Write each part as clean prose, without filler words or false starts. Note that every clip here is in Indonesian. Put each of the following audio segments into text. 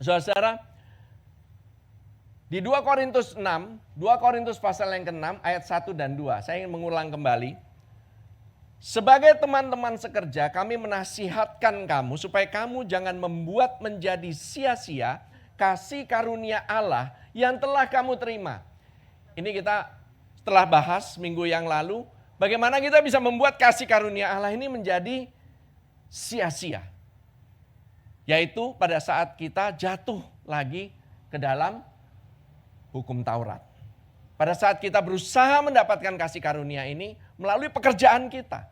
Saudara, di 2 Korintus 6, 2 Korintus pasal yang ke-6 ayat 1 dan 2, saya ingin mengulang kembali. Sebagai teman-teman sekerja, kami menasihatkan kamu supaya kamu jangan membuat menjadi sia-sia kasih karunia Allah yang telah kamu terima. Ini kita setelah bahas minggu yang lalu, bagaimana kita bisa membuat kasih karunia Allah ini menjadi sia-sia. Yaitu pada saat kita jatuh lagi ke dalam hukum Taurat. Pada saat kita berusaha mendapatkan kasih karunia ini melalui pekerjaan kita,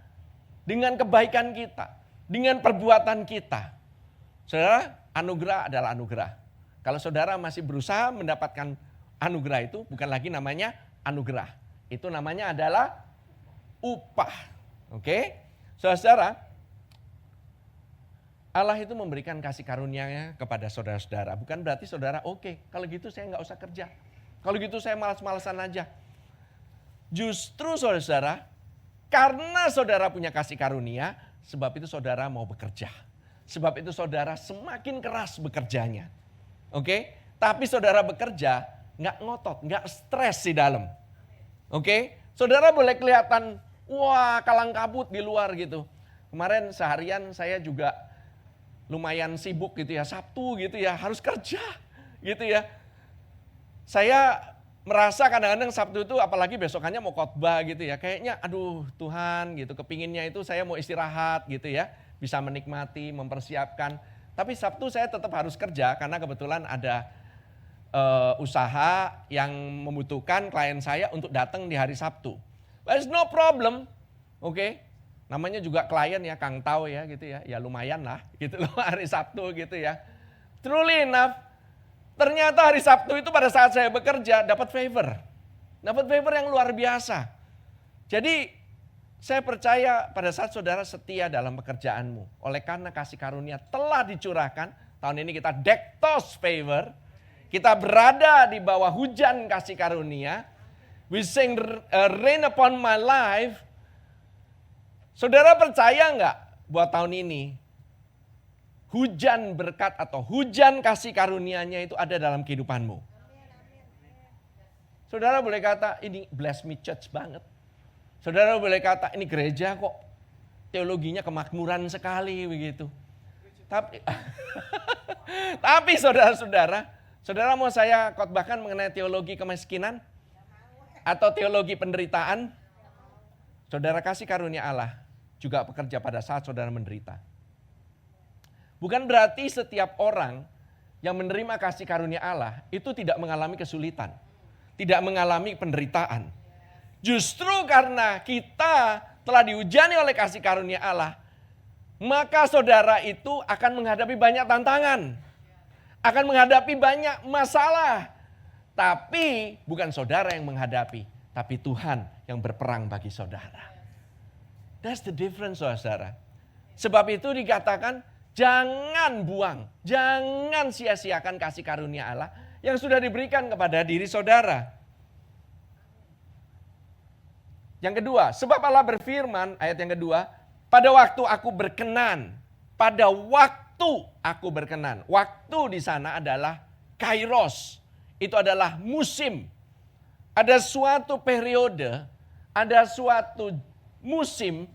dengan kebaikan kita, dengan perbuatan kita. Saudara, anugerah adalah anugerah. Kalau saudara masih berusaha mendapatkan anugerah itu, bukan lagi namanya anugerah. Itu namanya adalah upah. Oke? Saudara, Allah itu memberikan kasih karunia-Nya kepada saudara-saudara. Bukan berarti saudara, oke, kalau gitu saya nggak usah kerja. Kalau gitu saya malas-malasan aja. Justru saudara, karena saudara punya kasih karunia, sebab itu saudara mau bekerja. Sebab itu saudara semakin keras bekerjanya. Oke? Tapi saudara bekerja, nggak ngotot, nggak stres di dalam. Oke? Saudara boleh kelihatan, wah kalang kabut di luar gitu. Kemarin seharian saya juga lumayan sibuk gitu ya, Sabtu gitu ya, harus kerja gitu ya. Saya merasa kadang-kadang Sabtu itu apalagi besokannya mau khotbah gitu ya. Kayaknya aduh Tuhan gitu, kepinginnya itu saya mau istirahat gitu ya. Bisa menikmati, mempersiapkan. Tapi Sabtu saya tetap harus kerja karena kebetulan ada usaha yang membutuhkan klien saya untuk datang di hari Sabtu. But it's no problem, oke. Namanya juga klien ya, Kang tahu ya gitu ya. Ya lumayan lah gitu loh hari Sabtu gitu ya. Truly enough, ternyata hari Sabtu itu pada saat saya bekerja dapat favor. Dapat favor yang luar biasa. Jadi saya percaya pada saat saudara setia dalam pekerjaanmu. Oleh karena kasih karunia telah dicurahkan. Tahun ini kita dektos favor. Kita berada di bawah hujan kasih karunia. We sing rain upon my life. Saudara percaya nggak buat tahun ini? Hujan berkat atau hujan kasih karunia-Nya itu ada dalam kehidupanmu. Saudara boleh kata ini bless me church banget. Saudara boleh kata ini gereja kok teologinya kemakmuran sekali begitu. Tapi saudara-saudara, saudara mau saya khotbahkan mengenai teologi kemiskinan? Atau teologi penderitaan? Saudara kasih karunia Allah juga bekerja pada saat saudara menderita. Bukan berarti setiap orang yang menerima kasih karunia Allah itu tidak mengalami kesulitan. Tidak mengalami penderitaan. Justru karena kita telah dihujani oleh kasih karunia Allah, maka saudara itu akan menghadapi banyak tantangan. Akan menghadapi banyak masalah. Tapi bukan saudara yang menghadapi, tapi Tuhan yang berperang bagi saudara. That's the difference saudara. Sebab itu dikatakan jangan buang, jangan sia-siakan kasih karunia Allah yang sudah diberikan kepada diri saudara. Yang kedua, sebab Allah berfirman, ayat yang kedua, pada waktu aku berkenan, pada waktu aku berkenan. Waktu di sana adalah kairos, itu adalah musim. Ada suatu periode, ada suatu musim,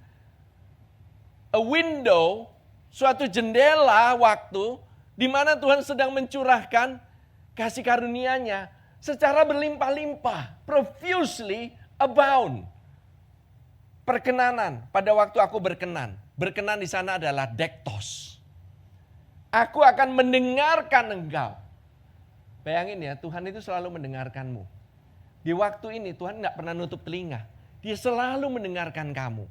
a window, suatu jendela waktu di mana Tuhan sedang mencurahkan kasih karunia-Nya secara berlimpah-limpah, profusely abound. Perkenanan, pada waktu aku berkenan. Berkenan di sana adalah dektos. Aku akan mendengarkan engkau. Bayangin ya, Tuhan itu selalu mendengarkanmu. Di waktu ini Tuhan gak pernah nutup telinga. Dia selalu mendengarkan kamu.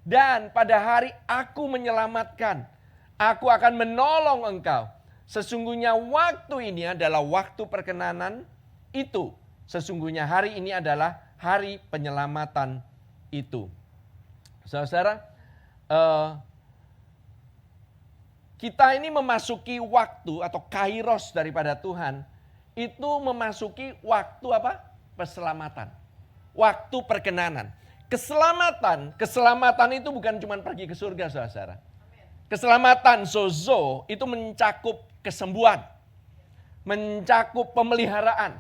Dan pada hari aku menyelamatkan, aku akan menolong engkau. Sesungguhnya waktu ini adalah waktu perkenanan itu. Sesungguhnya hari ini adalah hari penyelamatan itu. Saudara, kita ini memasuki waktu atau kairos daripada Tuhan. Itu memasuki waktu apa? Keselamatan. Waktu perkenanan. Keselamatan itu bukan cuma pergi ke surga saudara. Keselamatan sozo itu mencakup kesembuhan. mencakup pemeliharaan,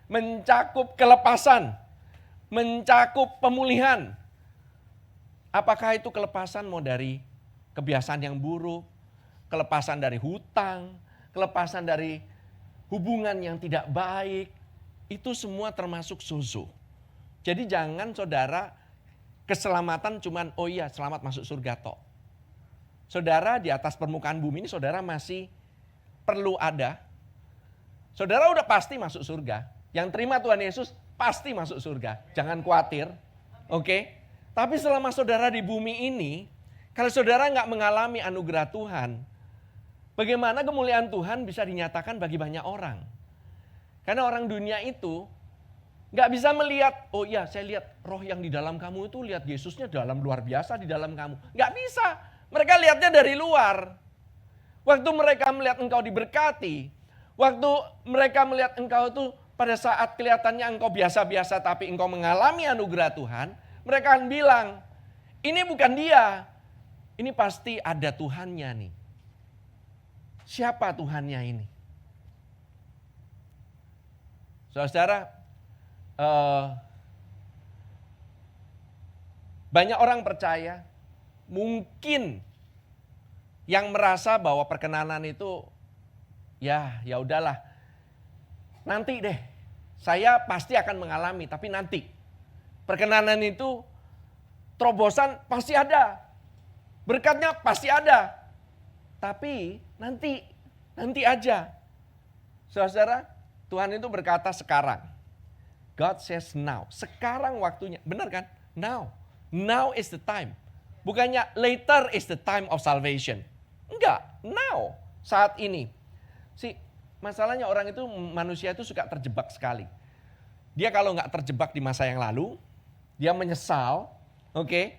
mencakup kelepasan, mencakup pemulihan. Apakah itu kelepasan mau dari kebiasaan yang buruk, kelepasan dari hutang, kelepasan dari hubungan yang tidak baik, itu semua termasuk sozo. Jadi jangan saudara keselamatan cuman oh iya selamat masuk surga tok. Saudara di atas permukaan bumi ini saudara masih perlu ada. Saudara udah pasti masuk surga. Yang terima Tuhan Yesus pasti masuk surga. Jangan khawatir. Oke? Tapi selama saudara di bumi ini, kalau saudara nggak mengalami anugerah Tuhan, bagaimana kemuliaan Tuhan bisa dinyatakan bagi banyak orang? Karena orang dunia itu nggak bisa melihat, oh iya saya lihat roh yang di dalam kamu itu, lihat Yesusnya dalam luar biasa di dalam kamu. Nggak bisa. Mereka lihatnya dari luar. Waktu mereka melihat engkau diberkati, waktu mereka melihat engkau itu pada saat kelihatannya engkau biasa-biasa tapi engkau mengalami anugerah Tuhan, mereka akan bilang, ini bukan dia, ini pasti ada Tuhannya nih. Siapa Tuhannya ini? Saudara, banyak orang percaya, mungkin yang merasa bahwa perkenanan itu ya udahlah. Nanti deh, saya pasti akan mengalami, tapi nanti. Perkenanan itu terobosan pasti ada. Berkatnya pasti ada. Tapi nanti aja. Saudara, Tuhan itu berkata sekarang. God says now. Sekarang waktunya. Benar kan? Now. Now is the time. Bukannya later is the time of salvation. Enggak, now, saat ini. Masalahnya orang itu, manusia itu suka terjebak sekali. Dia kalau nggak terjebak di masa yang lalu, dia menyesal, oke?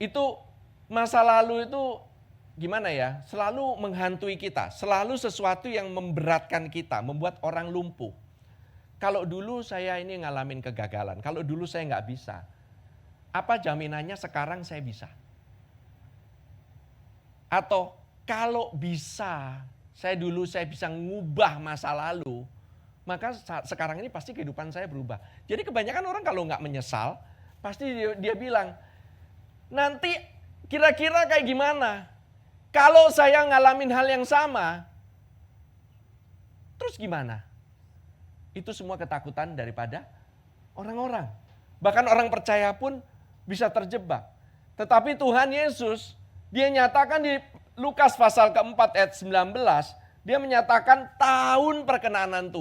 Itu masa lalu itu gimana ya, selalu menghantui kita. Selalu sesuatu yang memberatkan kita, membuat orang lumpuh. Kalau dulu saya ini ngalamin kegagalan, kalau dulu saya nggak bisa. Apa jaminannya sekarang saya bisa? Atau kalau bisa, saya bisa ngubah masa lalu, maka sekarang ini pasti kehidupan saya berubah. Jadi kebanyakan orang kalau nggak menyesal, pasti dia bilang, nanti kira-kira kayak gimana? Kalau saya ngalamin hal yang sama, terus gimana? Itu semua ketakutan daripada orang-orang. Bahkan orang percaya pun bisa terjebak. Tetapi Tuhan Yesus, dia nyatakan di Lukas pasal keempat ayat 19, dia menyatakan tahun perkenanan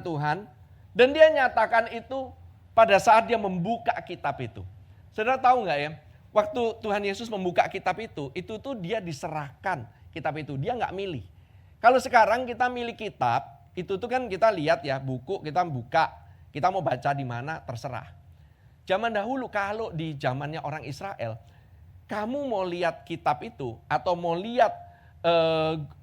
Tuhan, dan dia nyatakan itu pada saat dia membuka kitab itu. Saudara tahu nggak ya, waktu Tuhan Yesus membuka kitab itu tuh dia diserahkan kitab itu, dia nggak milih. Kalau sekarang kita milih kitab, itu tuh kan kita lihat ya, buku kita buka, kita mau baca di mana terserah. Zaman dahulu kalau di zamannya orang Israel, kamu mau lihat kitab itu atau mau lihat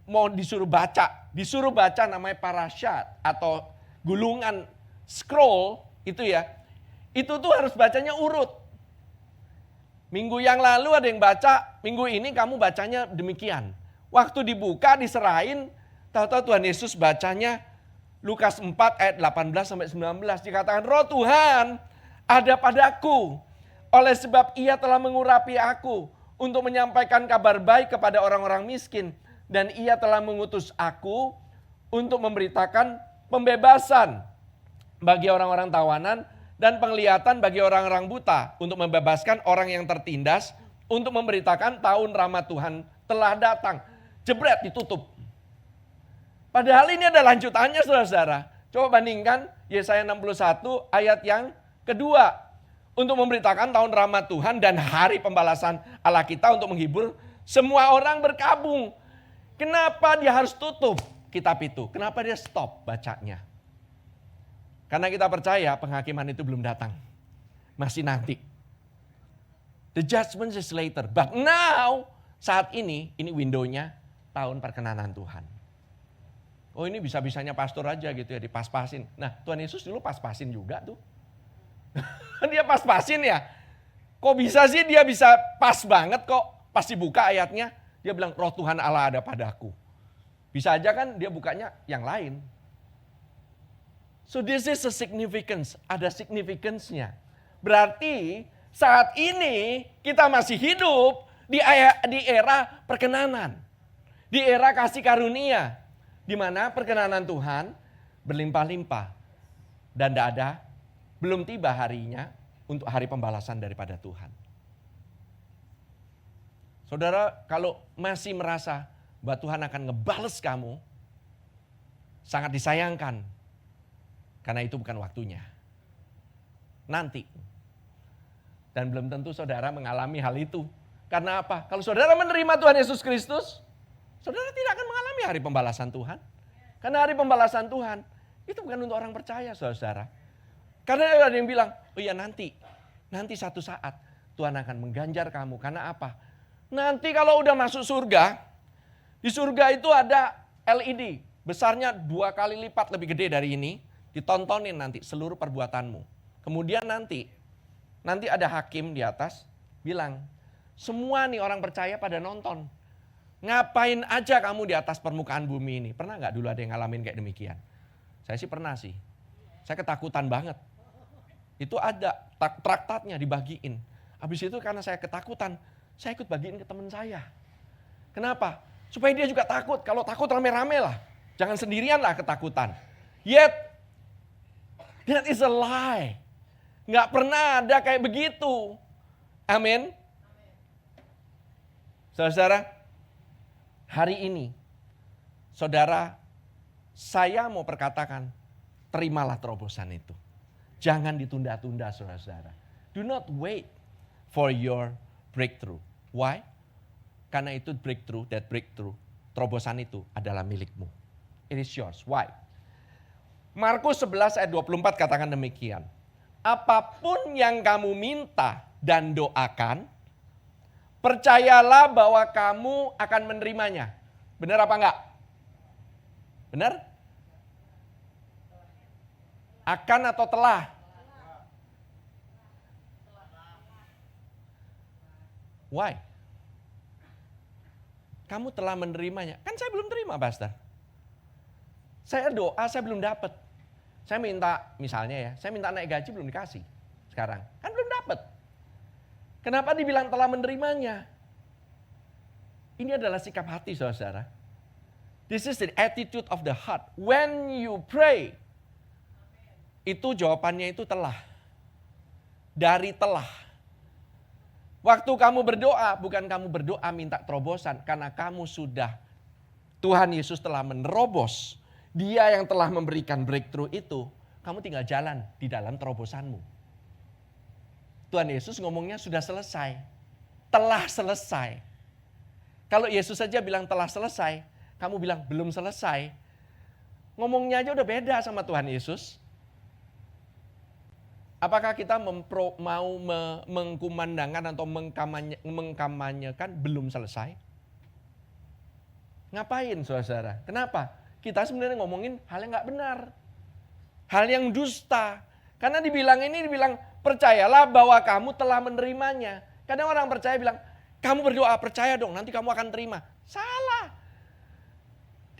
mau disuruh baca namanya parasyat atau gulungan scroll itu ya, itu tuh harus bacanya urut. Minggu yang lalu ada yang baca, minggu ini kamu bacanya demikian. Waktu dibuka diserahin, tahu-tahu Tuhan Yesus bacanya Lukas 4 ayat 18 sampai 19 dikatakan, Roh Tuhan ada padaku, oleh sebab ia telah mengurapi aku untuk menyampaikan kabar baik kepada orang-orang miskin. Dan ia telah mengutus aku untuk memberitakan pembebasan bagi orang-orang tawanan dan penglihatan bagi orang-orang buta. Untuk membebaskan orang yang tertindas, untuk memberitakan tahun rahmat Tuhan telah datang. Jebret ditutup. Padahal ini ada lanjutannya saudara-saudara. Coba bandingkan Yesaya 61 ayat yang kedua. Untuk memberitakan tahun rahmat Tuhan dan hari pembalasan Allah kita untuk menghibur semua orang berkabung. Kenapa dia harus tutup kitab itu? Kenapa dia stop bacanya? Karena kita percaya penghakiman itu belum datang. Masih nanti. The judgment is later. But now, saat ini windownya tahun perkenanan Tuhan. Oh ini bisa-bisanya pastor aja gitu ya, dipas-pasin. Nah Tuhan Yesus dulu pas-pasin juga tuh. Dia pas-pasin ya. Kok bisa sih dia bisa pas banget kok. Pas dibuka ayatnya. Dia bilang roh Tuhan Allah ada padaku. Bisa aja kan dia bukanya yang lain. So this is a significance, ada significance-nya. Berarti saat ini kita masih hidup di era perkenanan. Di era kasih karunia. Di mana perkenanan Tuhan berlimpah-limpah. Dan belum tiba harinya untuk hari pembalasan daripada Tuhan. Saudara, kalau masih merasa bahwa Tuhan akan ngebales kamu, sangat disayangkan. Karena itu bukan waktunya. Nanti. Dan belum tentu saudara mengalami hal itu. Karena apa? Kalau saudara menerima Tuhan Yesus Kristus, saudara tidak akan mengalami hari pembalasan Tuhan. Karena hari pembalasan Tuhan, itu bukan untuk orang percaya saudara. Karena ada yang bilang, oh iya nanti satu saat Tuhan akan mengganjar kamu. Karena apa? Nanti kalau udah masuk surga, di surga itu ada LED. Besarnya 2 kali lipat lebih gede dari ini. Ditontonin nanti seluruh perbuatanmu. Kemudian nanti ada hakim di atas bilang, semua nih orang percaya pada nonton. Ngapain aja kamu di atas permukaan bumi ini? Pernah gak dulu ada yang ngalamin kayak demikian? Saya sih pernah sih. Saya ketakutan banget. Itu ada traktatnya dibagiin. Habis itu karena saya ketakutan, saya ikut bagiin ke teman saya. Kenapa? Supaya dia juga takut. Kalau takut rame-rame lah. Jangan sendirian lah ketakutan. Yet, that is a lie. Nggak pernah ada kayak begitu. Amin. Saudara, hari ini, saudara, saya mau perkatakan, terimalah terobosan itu. Jangan ditunda-tunda saudara-saudara. Do not wait for your breakthrough. Why? Karena itu breakthrough, terobosan itu adalah milikmu. It is yours. Why? Markus 11 ayat 24 katakan demikian. Apapun yang kamu minta dan doakan, percayalah bahwa kamu akan menerimanya. Benar apa enggak? Benar? Akan atau telah? Why? Kamu telah menerimanya. Kan saya belum terima, Pastor. Saya doa, saya belum dapat. Saya minta, misalnya ya, saya minta naik gaji belum dikasih sekarang. Kan belum dapat. Kenapa dibilang telah menerimanya? Ini adalah sikap hati, saudara. This is the attitude of the heart. When you pray, itu jawabannya itu telah. Dari telah. Waktu kamu berdoa, bukan kamu berdoa minta terobosan. Karena kamu sudah, Tuhan Yesus telah menerobos. Dia yang telah memberikan breakthrough itu, kamu tinggal jalan di dalam terobosanmu. Tuhan Yesus ngomongnya sudah selesai. Telah selesai. Kalau Yesus saja bilang telah selesai, kamu bilang belum selesai. Ngomongnya aja udah beda sama Tuhan Yesus. Apakah kita mau mengkumandangkan atau mengkampanyekan belum selesai? Ngapain saudara? Kenapa? Kita sebenarnya ngomongin hal yang gak benar. Hal yang dusta. Karena dibilang percayalah bahwa kamu telah menerimanya. Kadang orang percaya bilang, kamu berdoa percaya dong nanti kamu akan terima. Salah.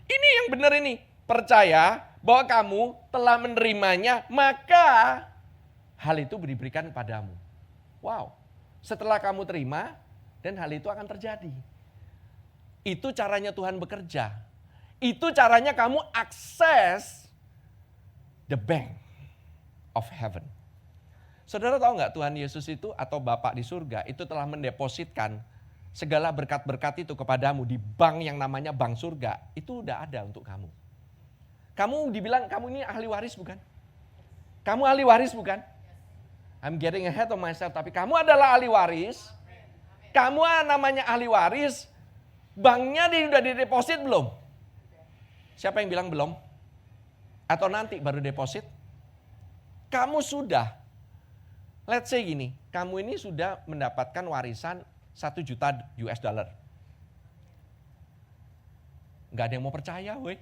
Ini yang benar ini. Percaya bahwa kamu telah menerimanya maka hal itu diberikan padamu. Wow. Setelah kamu terima dan hal itu akan terjadi. Itu caranya Tuhan bekerja. Itu caranya kamu akses the bank of heaven. Saudara tahu nggak Tuhan Yesus itu atau Bapa di surga itu telah mendepositkan segala berkat-berkat itu kepadamu di bank yang namanya bank surga. Itu udah ada untuk kamu. Kamu dibilang kamu ini ahli waris bukan? Kamu ahli waris bukan? I'm getting ahead of myself. Tapi kamu adalah ahli waris. Kamu namanya ahli waris. Banknya udah dideposit belum? Siapa yang bilang belum? Atau nanti baru deposit? Kamu sudah. Let's say gini, kamu ini sudah mendapatkan warisan 1 juta US dollar. Gak ada yang mau percaya, weh.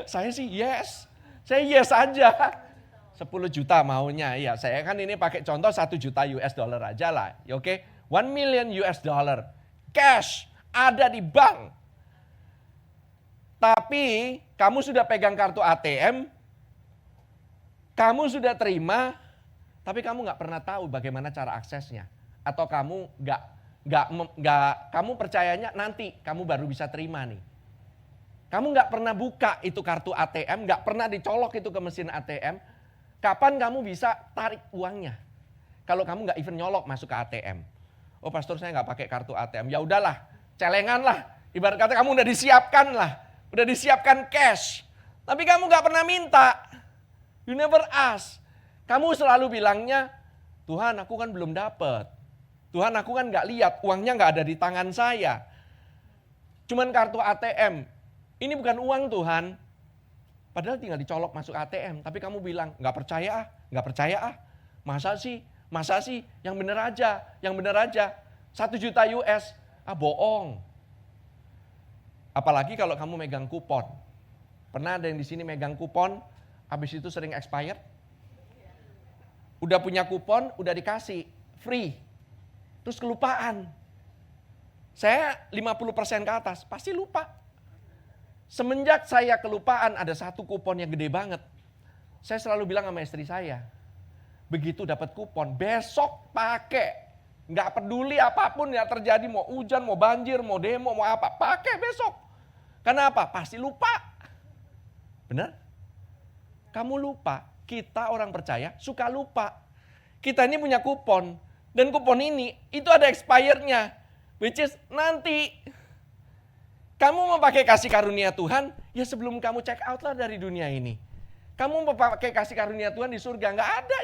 Saya sih yes. Saya yes aja. 10 juta maunya. Iya, saya kan ini pakai contoh 1 juta US dollar aja lah. Oke, 1 million US dollar. Cash ada di bank. Tapi kamu sudah pegang kartu ATM, kamu sudah terima, tapi kamu nggak pernah tahu bagaimana cara aksesnya. Atau kamu kamu percayanya nanti kamu baru bisa terima nih. Kamu nggak pernah buka itu kartu ATM, nggak pernah dicolok itu ke mesin ATM. Kapan kamu bisa tarik uangnya? Kalau kamu nggak even nyolok masuk ke ATM. Oh pastor, saya nggak pakai kartu ATM. Ya udahlah, celengan lah. Ibarat kata kamu udah disiapkan lah, udah disiapkan cash. Tapi kamu nggak pernah minta. You never ask. Kamu selalu bilangnya, Tuhan aku kan belum dapat. Tuhan aku kan nggak lihat, uangnya nggak ada di tangan saya. Cuman kartu ATM. Ini bukan uang Tuhan. Padahal tinggal dicolok masuk ATM. Tapi kamu bilang, nggak percaya ah. Masa sih, yang bener aja. 1 juta US, bohong. Apalagi kalau kamu megang kupon. Pernah ada yang di sini megang kupon, habis itu sering expired? Udah punya kupon, udah dikasih, free. Terus kelupaan. Saya 50% ke atas, pasti lupa. Semenjak saya kelupaan ada satu kupon yang gede banget. Saya selalu bilang sama istri saya, begitu dapat kupon, besok pakai. Nggak peduli apapun yang terjadi, mau hujan, mau banjir, mau demo, mau apa, pakai besok. Kenapa? Pasti lupa. Benar? Kamu lupa, kita orang percaya suka lupa. Kita ini punya kupon, dan kupon ini itu ada expirednya, which is nanti. Kamu mau pakai kasih karunia Tuhan, ya sebelum kamu check out lah dari dunia ini. Kamu mau pakai kasih karunia Tuhan di surga, nggak ada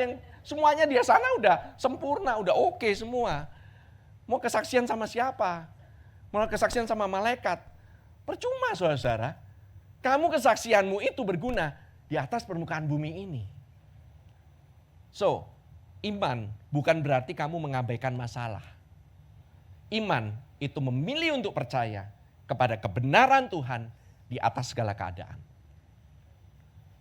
yang semuanya di sana udah sempurna, udah oke semua. Mau kesaksian sama siapa? Mau kesaksian sama malaikat? Percuma saudara. Kamu kesaksianmu itu berguna di atas permukaan bumi ini. So, iman bukan berarti kamu mengabaikan masalah. Iman itu memilih untuk percaya kepada kebenaran Tuhan di atas segala keadaan.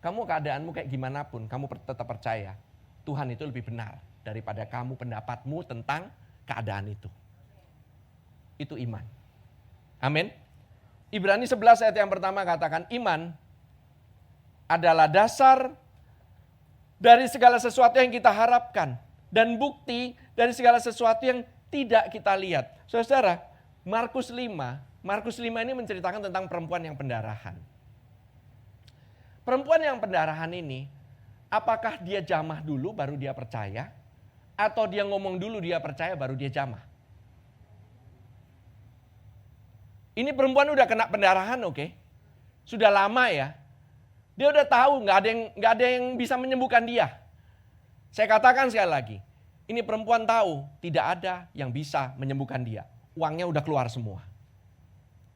Kamu keadaanmu kayak gimana pun, kamu tetap percaya Tuhan itu lebih benar daripada kamu pendapatmu tentang keadaan itu. Itu iman. Amin. Ibrani 11 ayat yang pertama katakan iman adalah dasar dari segala sesuatu yang kita harapkan dan bukti dari segala sesuatu yang tidak kita lihat. Saudara, Markus 5 ini menceritakan tentang perempuan yang pendarahan. Perempuan yang pendarahan ini, apakah dia jamah dulu baru dia percaya? Atau dia ngomong dulu dia percaya baru dia jamah? Ini perempuan udah kena pendarahan, oke? Sudah lama ya. Dia udah tahu nggak ada yang bisa menyembuhkan dia. Saya katakan sekali lagi, ini perempuan tahu tidak ada yang bisa menyembuhkan dia. Uangnya udah keluar semua.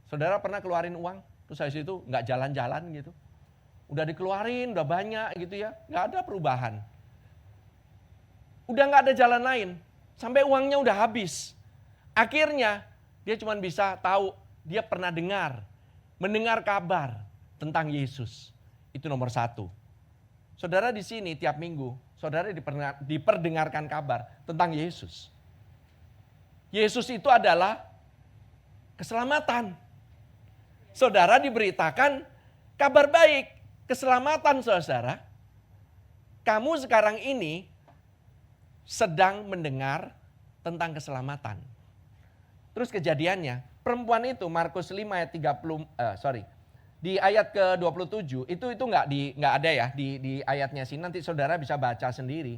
Saudara pernah keluarin uang, terus habis itu nggak jalan-jalan gitu. Udah dikeluarin, udah banyak gitu ya, nggak ada perubahan. Udah nggak ada jalan lain, sampai uangnya udah habis. Akhirnya dia cuma bisa tahu, dia pernah mendengar kabar tentang Yesus. Itu nomor 1. Saudara di sini tiap minggu, saudara diperdengarkan kabar tentang Yesus. Yesus itu adalah keselamatan. Saudara diberitakan kabar baik, keselamatan saudara. Kamu sekarang ini sedang mendengar tentang keselamatan. Terus kejadiannya, perempuan itu Markus 5 ayat di ayat ke-27 itu nggak ada ya di ayatnya sini, nanti saudara bisa baca sendiri.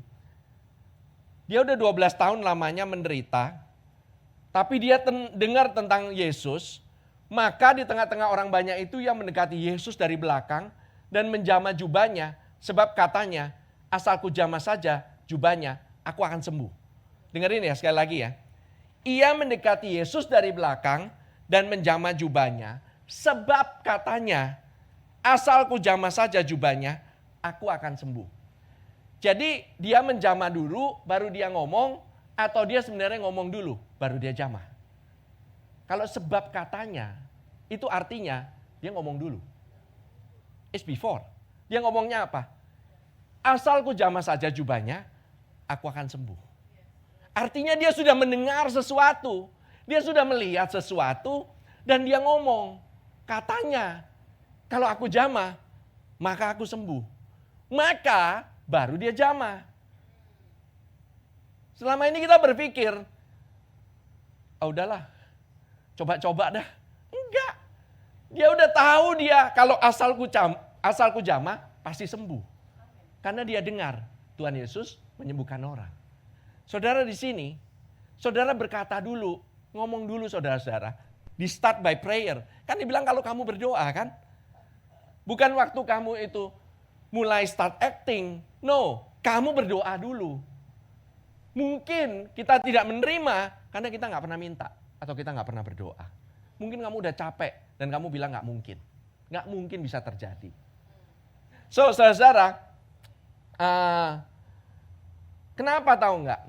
Dia udah 12 tahun lamanya menderita, tapi dia dengar tentang Yesus, maka di tengah-tengah orang banyak itu yang mendekati Yesus dari belakang dan menjamah jubahnya, sebab katanya, asalku jamah saja jubahnya, aku akan sembuh. Dengerin ya sekali lagi ya. Ia mendekati Yesus dari belakang dan menjamah jubahnya, sebab katanya, asalku jamah saja jubahnya, aku akan sembuh. Jadi dia menjamah dulu, baru dia ngomong, atau dia sebenarnya ngomong dulu, baru dia jamah. Kalau sebab katanya, itu artinya dia ngomong dulu. It's before. Dia ngomongnya apa? Asalku jamah saja jubahnya, aku akan sembuh. Artinya dia sudah mendengar sesuatu, dia sudah melihat sesuatu, dan dia ngomong. katanya kalau aku jamah, maka aku sembuh. Maka baru dia jamah. Selama ini kita berpikir, oh udahlah, coba-coba dah. Enggak. Dia udah tahu dia kalau asalku jamah pasti sembuh. Karena dia dengar Tuhan Yesus menyembuhkan orang. Saudara di sini, saudara berkata dulu, ngomong dulu saudara-saudara. Di start by prayer. Kan dibilang kalau kamu berdoa kan. Bukan waktu kamu itu mulai start acting. No, kamu berdoa dulu. Mungkin kita tidak menerima karena kita nggak pernah minta. Atau kita nggak pernah berdoa. Mungkin kamu udah capek dan kamu bilang nggak mungkin. Nggak mungkin bisa terjadi. So, saudara-saudara, kenapa tahu nggak?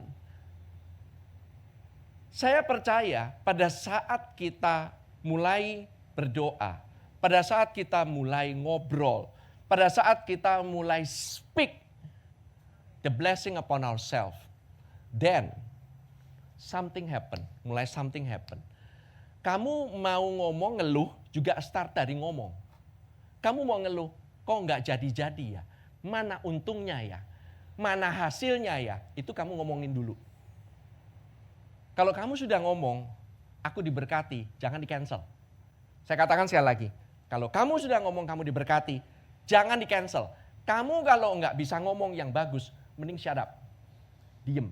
Saya percaya pada saat kita mulai berdoa, pada saat kita mulai ngobrol, pada saat kita mulai speak the blessing upon ourselves, then something happen, mulai something happen. Kamu mau ngomong ngeluh juga start dari ngomong. Kamu mau ngeluh, kok nggak jadi-jadi ya? Mana untungnya ya? Mana hasilnya ya? Itu kamu ngomongin dulu. Kalau kamu sudah ngomong, aku diberkati, jangan di-cancel. Saya katakan sekali lagi, kalau kamu sudah ngomong kamu diberkati, jangan di-cancel. Kamu kalau nggak bisa ngomong yang bagus, mending shut up. Diem.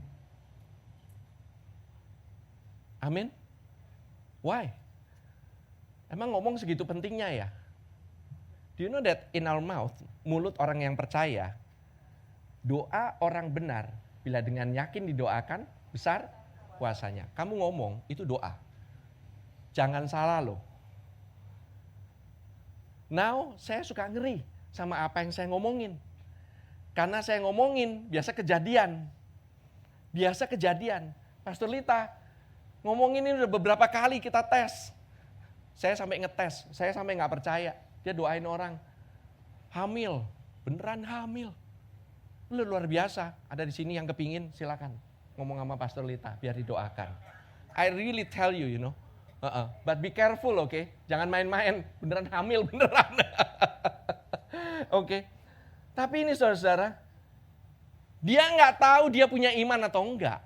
Amin. Why? Emang ngomong segitu pentingnya ya? Do you know that in our mouth, mulut orang yang percaya, doa orang benar, bila dengan yakin didoakan, besar kuasanya. Kamu ngomong, itu doa. Jangan salah loh. Now, saya suka ngeri sama apa yang saya ngomongin. Karena saya ngomongin, biasa kejadian. Biasa kejadian. Pastor Lita, ngomongin ini udah beberapa kali kita tes. Saya sampai ngetes, saya sampai gak percaya. Dia doain orang, hamil, beneran hamil. Luar biasa, ada di sini yang kepingin, silakan. Ngomong sama Pastor Lita, biar didoakan. I really tell you, you know. But be careful, okay? Jangan main-main, beneran hamil, beneran. Okay? Tapi ini saudara-saudara, dia nggak tahu dia punya iman atau enggak.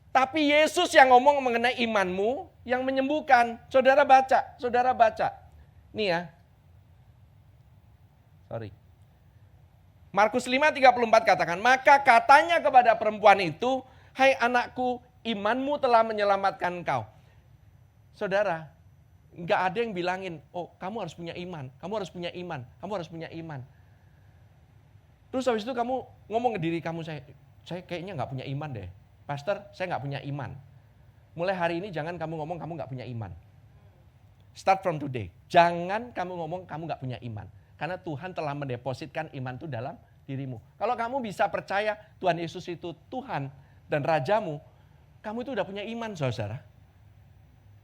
Tapi Yesus yang ngomong mengenai imanmu, yang menyembuhkan. Saudara baca. Nih ya. Sorry. Markus 5:34 katakan, maka katanya kepada perempuan itu, hai anakku, imanmu telah menyelamatkan engkau. Saudara, nggak ada yang bilangin, oh kamu harus punya iman, kamu harus punya iman, kamu harus punya iman. Terus habis itu kamu ngomong ke diri kamu, saya kayaknya nggak punya iman deh. Pastor, saya nggak punya iman. Mulai hari ini jangan kamu ngomong kamu nggak punya iman. Start from today, jangan kamu ngomong kamu nggak punya iman. Karena Tuhan telah mendepositkan iman itu dalam dirimu. Kalau kamu bisa percaya Tuhan Yesus itu Tuhan dan Rajamu, kamu itu udah punya iman, saudara.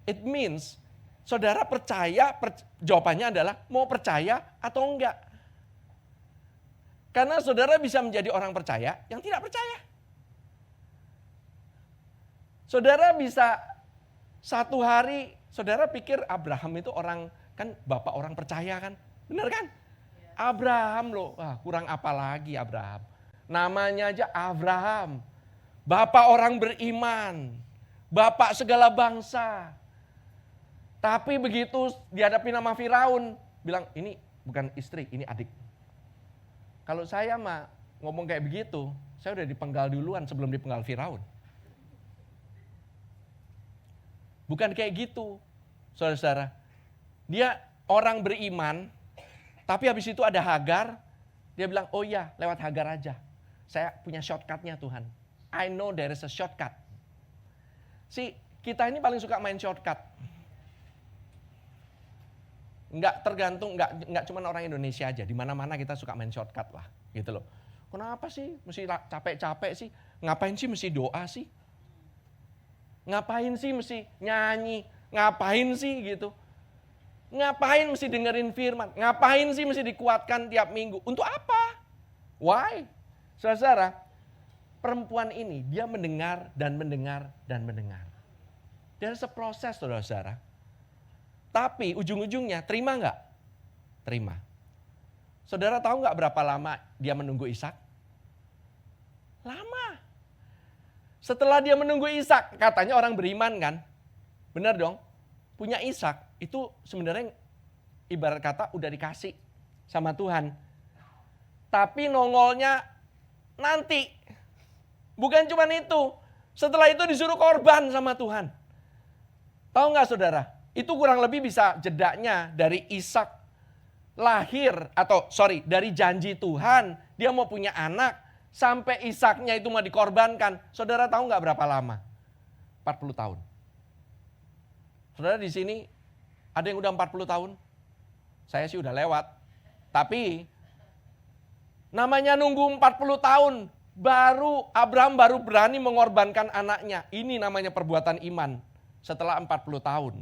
It means, saudara percaya, jawabannya adalah mau percaya atau enggak. Karena saudara bisa menjadi orang percaya yang tidak percaya. Saudara bisa satu hari, saudara pikir Abraham itu orang, kan bapak orang percaya kan, benar kan? Abraham loh, kurang apa lagi Abraham. Namanya aja Abraham. Bapak orang beriman. Bapak segala bangsa. Tapi begitu dihadapi nama Firaun, bilang ini bukan istri, ini adik. Kalau saya mah ngomong kayak begitu, saya udah dipenggal duluan sebelum dipenggal Firaun. Bukan kayak gitu, saudara-saudara. Dia orang beriman, tapi habis itu ada Hagar, dia bilang, oh iya lewat Hagar aja. Saya punya shortcutnya Tuhan. I know there is a shortcut. Kita ini paling suka main shortcut. Enggak tergantung, enggak cuma orang Indonesia aja. Di mana-mana kita suka main shortcut lah, gitu loh. Kenapa sih mesti capek-capek sih? Ngapain sih mesti doa sih? Ngapain sih mesti nyanyi? Ngapain sih gitu? Ngapain mesti dengerin firman? Ngapain sih mesti dikuatkan tiap minggu? Untuk apa? Why? Saudara, perempuan ini dia mendengar dan mendengar dan mendengar. There's a proses, saudara-saudara. Tapi ujung-ujungnya terima nggak? Terima. Saudara tahu nggak berapa lama dia menunggu Ishak? Lama. Setelah dia menunggu Ishak, katanya orang beriman kan? Benar dong? Punya Ishak itu sebenarnya ibarat kata udah dikasih sama Tuhan. Tapi nongolnya nanti. Bukan cuma itu. Setelah itu disuruh korban sama Tuhan. Tahu nggak saudara? Itu kurang lebih bisa jedanya dari Ishak lahir dari janji Tuhan. Dia mau punya anak. Sampai Ishaknya itu mau dikorbankan. Saudara tahu nggak berapa lama? 40 tahun. Saudara di sini ada yang udah 40 tahun? Saya sih udah lewat. Tapi namanya nunggu 40 tahun. Abraham baru berani mengorbankan anaknya. Ini namanya perbuatan iman setelah 40 tahun.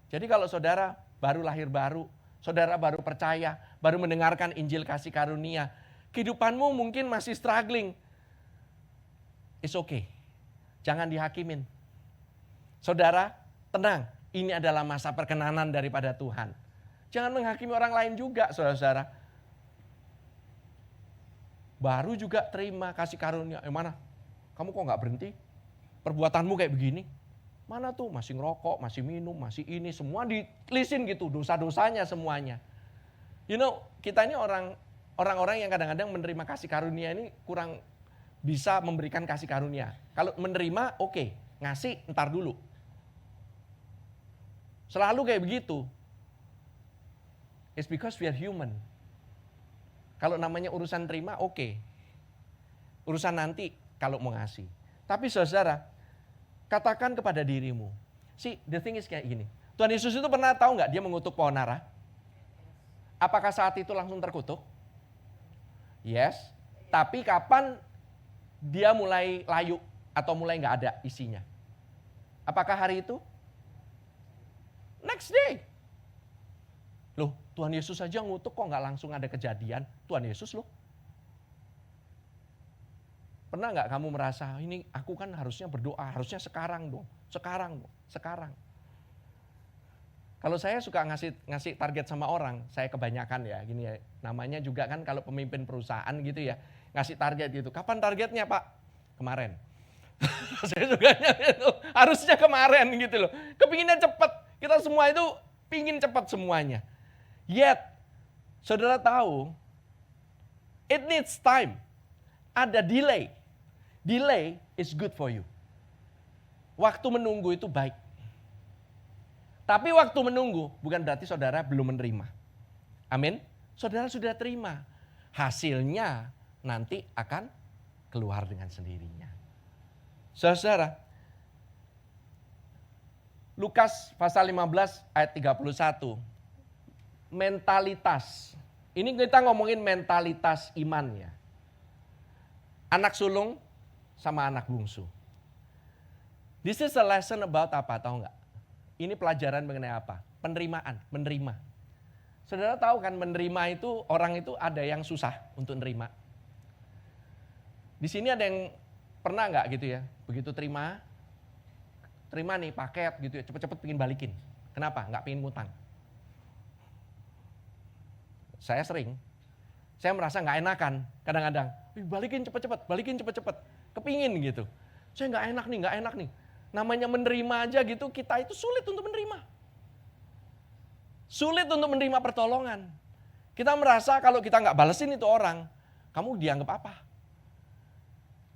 Jadi kalau saudara baru lahir baru, saudara baru percaya, baru mendengarkan Injil kasih karunia, kehidupanmu mungkin masih struggling. It's okay. Jangan dihakimin. Saudara, tenang. Ini adalah masa perkenanan daripada Tuhan. Jangan menghakimi orang lain juga, saudara-saudara. Baru juga terima kasih karunia. Mana? Kamu kok gak berhenti? Perbuatanmu kayak begini. Mana tuh? Masih ngerokok, masih minum, masih ini. Semua dilisin gitu, dosa-dosanya semuanya. You know, kita ini orang-orang yang kadang-kadang menerima kasih karunia ini kurang bisa memberikan kasih karunia. Kalau menerima, oke. Ngasih, ntar dulu. Selalu kayak begitu. It's because we are human. Kalau namanya urusan terima, oke. Urusan nanti kalau mau ngasih. Tapi saudara, katakan kepada dirimu. See, the thing is kayak gini. Tuhan Yesus itu pernah tahu nggak dia mengutuk pohon ara? Apakah saat itu langsung terkutuk? Yes. Tapi kapan dia mulai layu atau mulai nggak ada isinya? Apakah hari itu? Next day. Loh, Tuhan Yesus saja ngutuk kok nggak langsung ada kejadian? Tuhan Yesus loh. Pernah nggak kamu merasa, ini aku kan harusnya berdoa, harusnya sekarang dong, sekarang. Kalau saya suka ngasih target sama orang, saya kebanyakan ya, gini ya, namanya juga kan kalau pemimpin perusahaan gitu ya, ngasih target gitu. Kapan targetnya Pak? Kemarin. Saya sukanya itu, harusnya kemarin gitu loh. Kepinginnya cepat, kita semua itu pingin cepat semuanya. Yet, saudara tahu, it needs time. Ada delay. Delay is good for you. Waktu menunggu itu baik. Tapi waktu menunggu bukan berarti saudara belum menerima. Amin. Saudara sudah terima. Hasilnya nanti akan keluar dengan sendirinya. Saudara, Lukas pasal 15 ayat 31. Mentalitas. Ini kita ngomongin mentalitas iman ya. Anak sulung sama anak bungsu. This is a lesson about apa, tahu nggak? Ini pelajaran mengenai apa? Penerimaan, menerima. Saudara tahu kan menerima itu, orang itu ada yang susah untuk menerima. Di sini ada yang pernah nggak gitu ya, begitu terima nih paket gitu ya, cepet-cepet pengen balikin. Kenapa? Nggak pengen ngutang. Saya merasa nggak enakan kadang-kadang. Balikin cepet-cepet, kepingin gitu. Saya nggak enak nih. Namanya menerima aja gitu, kita itu sulit untuk menerima. Sulit untuk menerima pertolongan. Kita merasa kalau kita nggak balesin itu orang, kamu dianggap apa?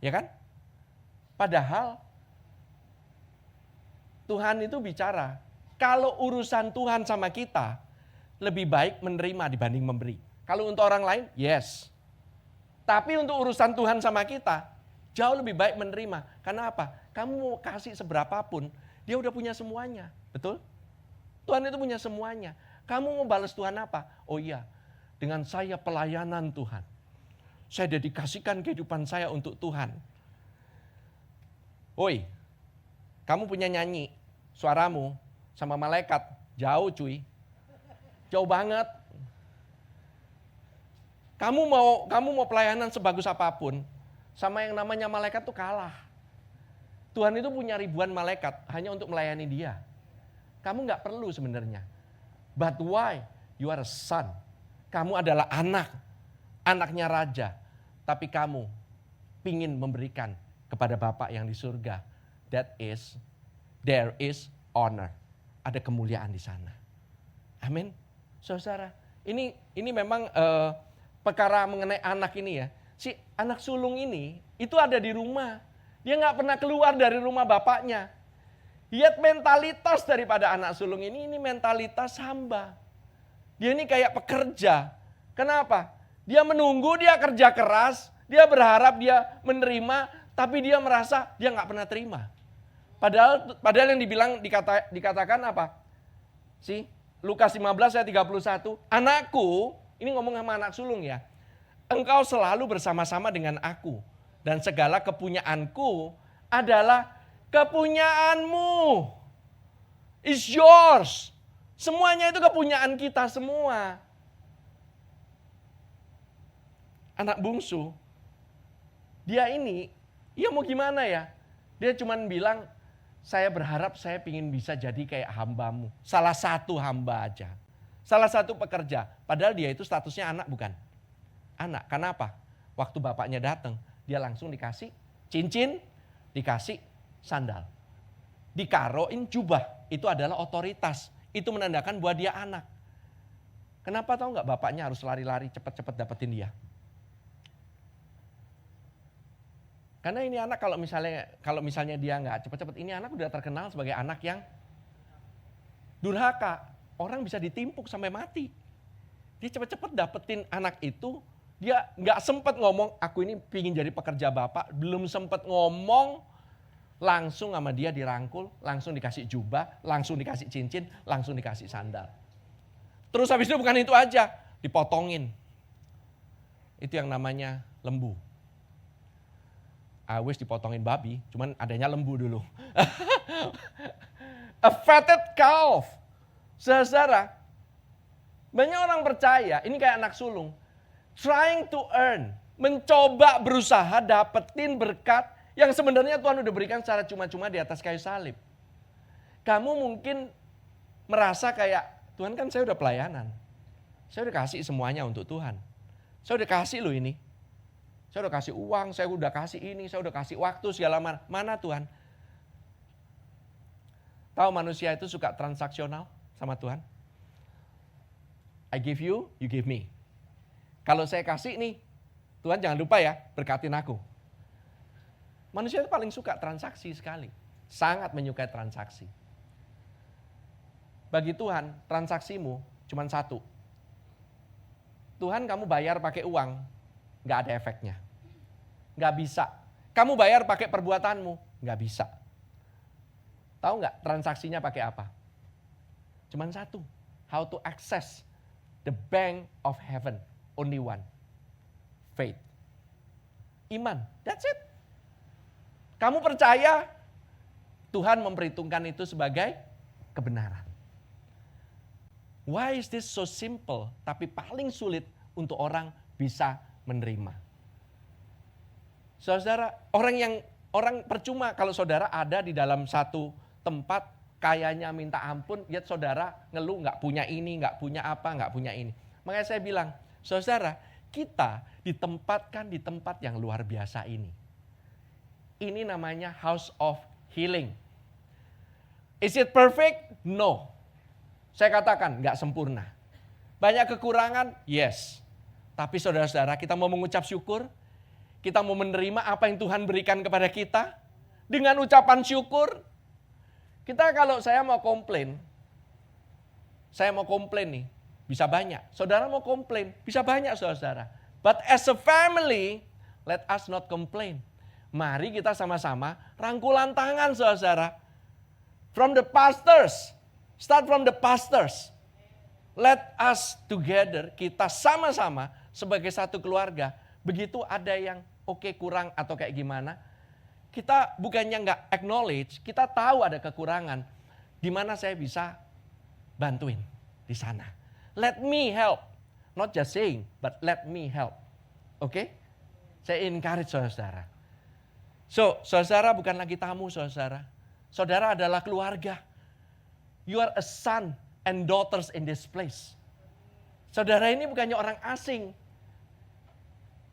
Ya kan? Padahal Tuhan itu bicara, kalau urusan Tuhan sama kita, lebih baik menerima dibanding memberi. Kalau untuk orang lain, yes. Tapi untuk urusan Tuhan sama kita, jauh lebih baik menerima. Karena apa? Kamu mau kasih seberapapun, dia udah punya semuanya. Betul? Tuhan itu punya semuanya. Kamu mau balas Tuhan apa? Oh iya, dengan saya pelayanan Tuhan. Saya dedikasikan kehidupan saya untuk Tuhan. Oi, kamu punya nyanyi, suaramu sama malaikat, jauh cuy. Jauh banget. Kamu mau pelayanan sebagus apapun, sama yang namanya malaikat tuh kalah. Tuhan itu punya ribuan malaikat hanya untuk melayani dia. Kamu nggak perlu sebenarnya. But why? You are a son. Kamu adalah anak. Anaknya raja. Tapi kamu pingin memberikan kepada Bapa yang di surga. There is honor. Ada kemuliaan di sana. Amin. Saudara, ini memang perkara mengenai anak ini ya. Si anak sulung ini itu ada di rumah. Dia nggak pernah keluar dari rumah bapaknya. Lihat mentalitas daripada anak sulung ini mentalitas hamba. Dia ini kayak pekerja. Kenapa? Dia menunggu, dia kerja keras, dia berharap dia menerima, tapi dia merasa dia nggak pernah terima. Padahal yang dikatakan apa? Lukas 15 ayat 31, anakku, ini ngomong sama anak sulung ya. Engkau selalu bersama-sama dengan aku. Dan segala kepunyaanku adalah kepunyaanmu. It's yours. Semuanya itu kepunyaan kita semua. Anak bungsu, dia ini, ya mau gimana ya? Dia cuma bilang, saya berharap saya ingin bisa jadi kayak hambamu. Salah satu hamba aja. Salah satu pekerja. Padahal dia itu statusnya anak bukan? Anak, kenapa? Waktu bapaknya datang, dia langsung dikasih cincin, dikasih sandal. Dikaroin jubah, itu adalah otoritas. Itu menandakan bahwa dia anak. Kenapa tahu nggak bapaknya harus lari-lari cepat-cepat dapetin dia? Karena ini anak kalau misalnya dia nggak cepat-cepat, ini anak udah terkenal sebagai anak yang durhaka. Orang bisa ditimpuk sampai mati. Dia cepat-cepat dapetin anak itu, dia nggak sempat ngomong, aku ini pingin jadi pekerja bapak, belum sempat ngomong, langsung sama dia dirangkul, langsung dikasih jubah, langsung dikasih cincin, langsung dikasih sandal. Terus habis itu bukan itu aja, dipotongin. Itu yang namanya lembu. I wish dipotongin babi, cuman adanya lembu dulu. A fatted calf. Saudara, banyak orang percaya, ini kayak anak sulung. Trying to earn, mencoba berusaha dapetin berkat yang sebenarnya Tuhan udah berikan secara cuma-cuma di atas kayu salib. Kamu mungkin merasa kayak, Tuhan kan saya udah pelayanan. Saya udah kasih semuanya untuk Tuhan. Saya udah kasih loh ini. Saya udah kasih uang, saya udah kasih ini, saya udah kasih waktu segala mana. Mana Tuhan? Tahu manusia itu suka transaksional sama Tuhan? I give you, you give me. Kalau saya kasih nih, Tuhan jangan lupa ya, berkatin aku. Manusia itu paling suka transaksi sekali. Sangat menyukai transaksi. Bagi Tuhan, transaksimu cuma satu. Tuhan kamu bayar pakai uang, nggak ada efeknya. Nggak bisa. Kamu bayar pakai perbuatanmu, nggak bisa. Tahu nggak transaksinya pakai apa? Cuman satu. How to access the bank of heaven. Only one. Faith. Iman. That's it. Kamu percaya Tuhan memperhitungkan itu sebagai kebenaran. Why is this so simple? Tapi paling sulit untuk orang bisa menerima. Saudara, orang percuma kalau saudara ada di dalam satu tempat kayanya minta ampun, lihat saudara ngeluh nggak punya ini, nggak punya apa, nggak punya ini. Makanya saya bilang, saudara, kita ditempatkan di tempat yang luar biasa ini. Ini namanya house of healing. Is it perfect? No. Saya katakan nggak sempurna. Banyak kekurangan? Yes. Tapi saudara-saudara, kita mau mengucap syukur, kita mau menerima apa yang Tuhan berikan kepada kita, dengan ucapan syukur. Kita kalau saya mau komplain nih, bisa banyak. Saudara mau komplain, bisa banyak saudara. But as a family, let us not complain. Mari kita sama-sama rangkulan tangan saudara. From the pastors, start from the pastors. Let us together, kita sama-sama sebagai satu keluarga. Begitu ada yang oke kurang atau kayak gimana, kita bukannya nggak acknowledge, kita tahu ada kekurangan. Di mana saya bisa bantuin di sana. Let me help. Not just saying, but let me help. Oke? Saya encourage saudara. So, saudara bukan lagi tamu saudara. Saudara adalah keluarga You are a son and daughters in this place. Saudara ini bukannya orang asing.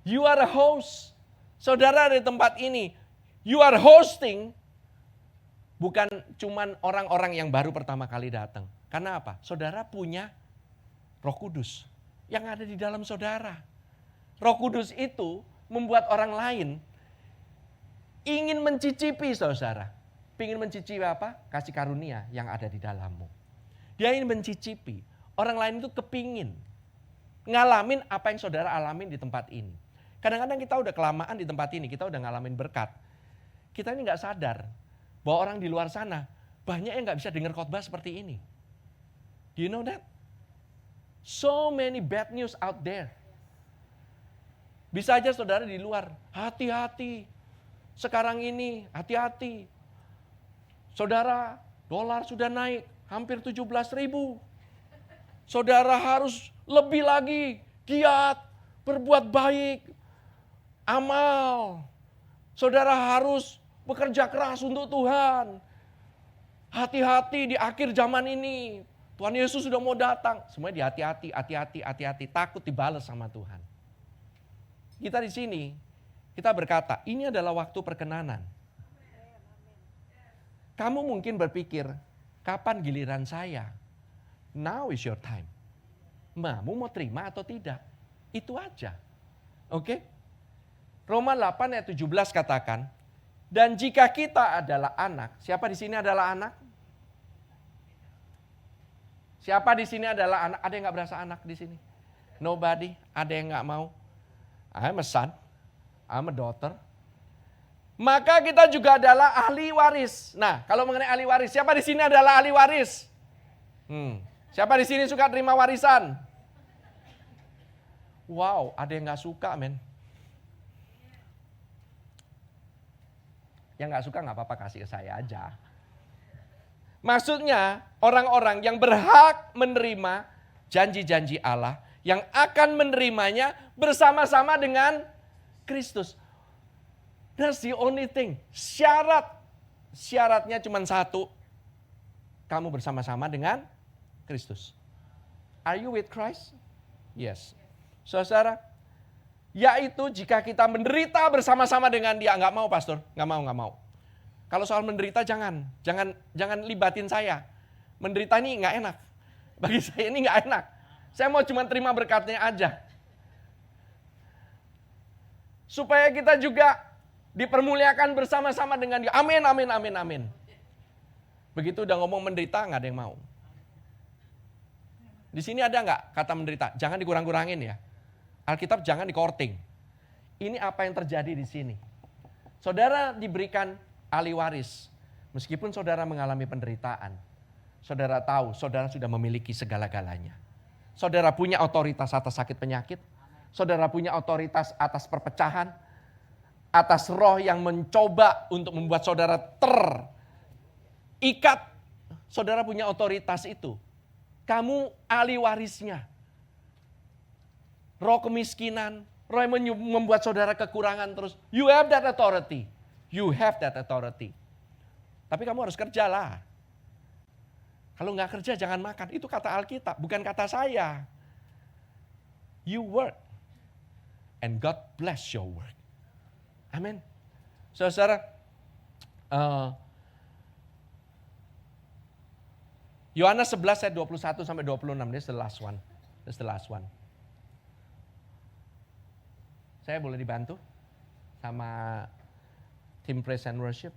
You are a host. Saudara di tempat ini, you are hosting. Bukan cuman orang-orang yang baru pertama kali datang. Karena apa? Saudara punya Roh Kudus yang ada di dalam saudara. Roh Kudus itu membuat orang lain ingin mencicipi saudara. Ingin mencicipi apa? Kasih karunia yang ada di dalammu. Dia ingin mencicipi. Orang lain itu kepingin ngalamin apa yang saudara alamin di tempat ini. Kadang-kadang kita udah kelamaan di tempat ini, kita udah ngalamin berkat. Kita ini gak sadar bahwa orang di luar sana banyak yang gak bisa dengar khotbah seperti ini. Do you know that? So many bad news out there. Bisa aja saudara di luar, hati-hati. Sekarang ini, hati-hati. Saudara, dolar sudah naik, hampir 17.000. Saudara harus lebih lagi, giat, berbuat baik, amal. Saudara harus bekerja keras untuk Tuhan. Hati-hati di akhir zaman ini. Tuhan Yesus sudah mau datang. Semuanya hati-hati, hati-hati, hati-hati. Takut dibalas sama Tuhan. Kita di sini, kita berkata, ini adalah waktu perkenanan. Kamu mungkin berpikir, kapan giliran saya? Now is your time. Kamu mau terima atau tidak? Itu aja. Oke? Roma 8 ayat 17 katakan, dan jika kita adalah anak, siapa di sini adalah anak? Siapa di sini adalah anak? Ada yang gak berasa anak di sini? Nobody? Ada yang gak mau? I'm a son, I'm a daughter. Maka kita juga adalah ahli waris. Nah, kalau mengenai ahli waris, siapa di sini adalah ahli waris? Siapa di sini suka terima warisan? Wow, ada yang gak suka, men. Yang gak suka gak apa-apa, kasih ke saya aja. Maksudnya orang-orang yang berhak menerima janji-janji Allah, yang akan menerimanya bersama-sama dengan Kristus. That's the only thing. Syaratnya cuma satu. Kamu bersama-sama dengan Kristus. Are you with Christ? Yes. Saudara, yaitu jika kita menderita bersama-sama dengan dia. Enggak mau pastor, enggak mau. Kalau soal menderita jangan libatin saya. Menderita ini enggak enak. Bagi saya ini enggak enak. Saya mau cuma terima berkatnya aja. Supaya kita juga dipermuliakan bersama-sama dengan dia. Amin, amin, amin, amin. Begitu udah ngomong menderita, enggak ada yang mau. Di sini ada enggak kata menderita? Jangan dikurang-kurangin ya. Alkitab jangan dikorting. Ini apa yang terjadi di sini. Saudara diberikan ahli waris. Meskipun saudara mengalami penderitaan. Saudara tahu, saudara sudah memiliki segala-galanya. Saudara punya otoritas atas sakit penyakit. Saudara punya otoritas atas perpecahan. Atas roh yang mencoba untuk membuat saudara terikat. Saudara punya otoritas itu. Kamu ahli warisnya. Roh kemiskinan, roh yang membuat saudara kekurangan terus. You have that authority. You have that authority. Tapi kamu harus kerjalah. Kalau nggak kerja jangan makan. Itu kata Alkitab, bukan kata saya. You work. And God bless your work. Amin. Saudara, Yohanes 11 ayat 21 sampai 26. This is the last one. This is the last one. Saya boleh dibantu sama tim praise and worship.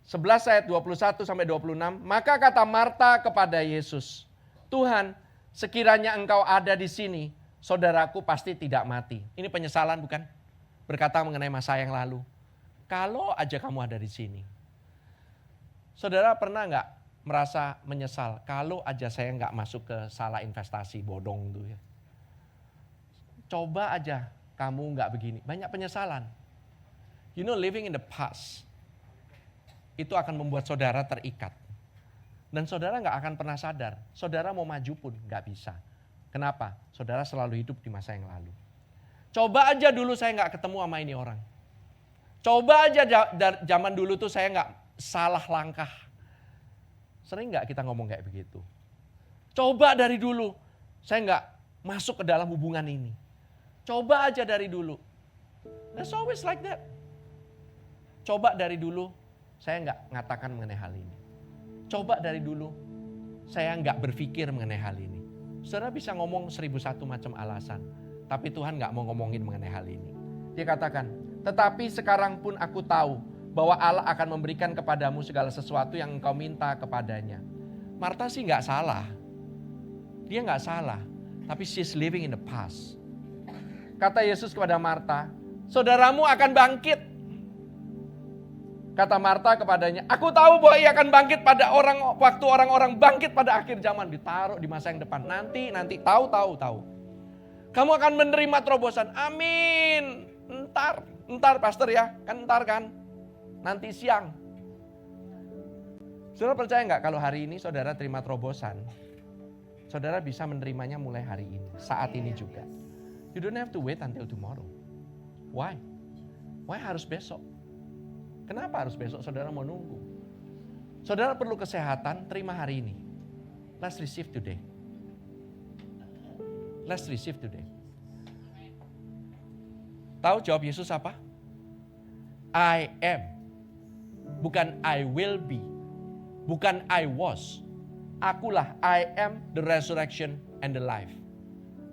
11 ayat 21 sampai 26. Maka kata Marta kepada Yesus, Tuhan, sekiranya engkau ada di sini, saudaraku pasti tidak mati. Ini penyesalan bukan? Berkata mengenai masa yang lalu. Kalau aja kamu ada di sini. Saudara pernah nggak merasa menyesal? Kalau aja saya nggak masuk ke salah investasi bodong tuh ya. Coba aja kamu nggak begini. Banyak penyesalan. You know, living in the past itu akan membuat saudara terikat. Dan saudara nggak akan pernah sadar. Saudara mau maju pun nggak bisa. Kenapa? Saudara selalu hidup di masa yang lalu. Coba aja dulu saya nggak ketemu sama ini orang. Coba aja zaman dulu tuh saya nggak salah langkah. Sering nggak kita ngomong kayak begitu? Coba dari dulu, saya nggak masuk ke dalam hubungan ini. Coba aja dari dulu. That's always like that. Coba dari dulu, saya nggak ngatakan mengenai hal ini. Coba dari dulu, saya nggak berpikir mengenai hal ini. Saudara bisa ngomong 1001 macam alasan, tapi Tuhan nggak mau ngomongin mengenai hal ini. Dia katakan, tetapi sekarang pun aku tahu bahwa Allah akan memberikan kepadamu segala sesuatu yang engkau minta kepadanya. Marta sih nggak salah. Dia nggak salah, tapi she's living in the past. Kata Yesus kepada Marta, saudaramu akan bangkit. Kata Marta kepadanya, aku tahu bahwa ia akan bangkit pada waktu orang-orang bangkit pada akhir zaman. Ditaruh di masa yang depan. Nanti, tahu. Kamu akan menerima terobosan. Amin. Entar pastor ya, kan entar kan. Nanti siang. Saudara percaya nggak kalau hari ini saudara terima terobosan, saudara bisa menerimanya mulai hari ini, saat ini juga. You don't have to wait until tomorrow. Why? Why harus besok? Kenapa harus besok saudara mau nunggu? Saudara perlu kesehatan, terima hari ini. Let's receive today. Let's receive today. Tahu jawab Yesus apa? I am. Bukan I will be. Bukan I was. Akulah, I am the resurrection and the life.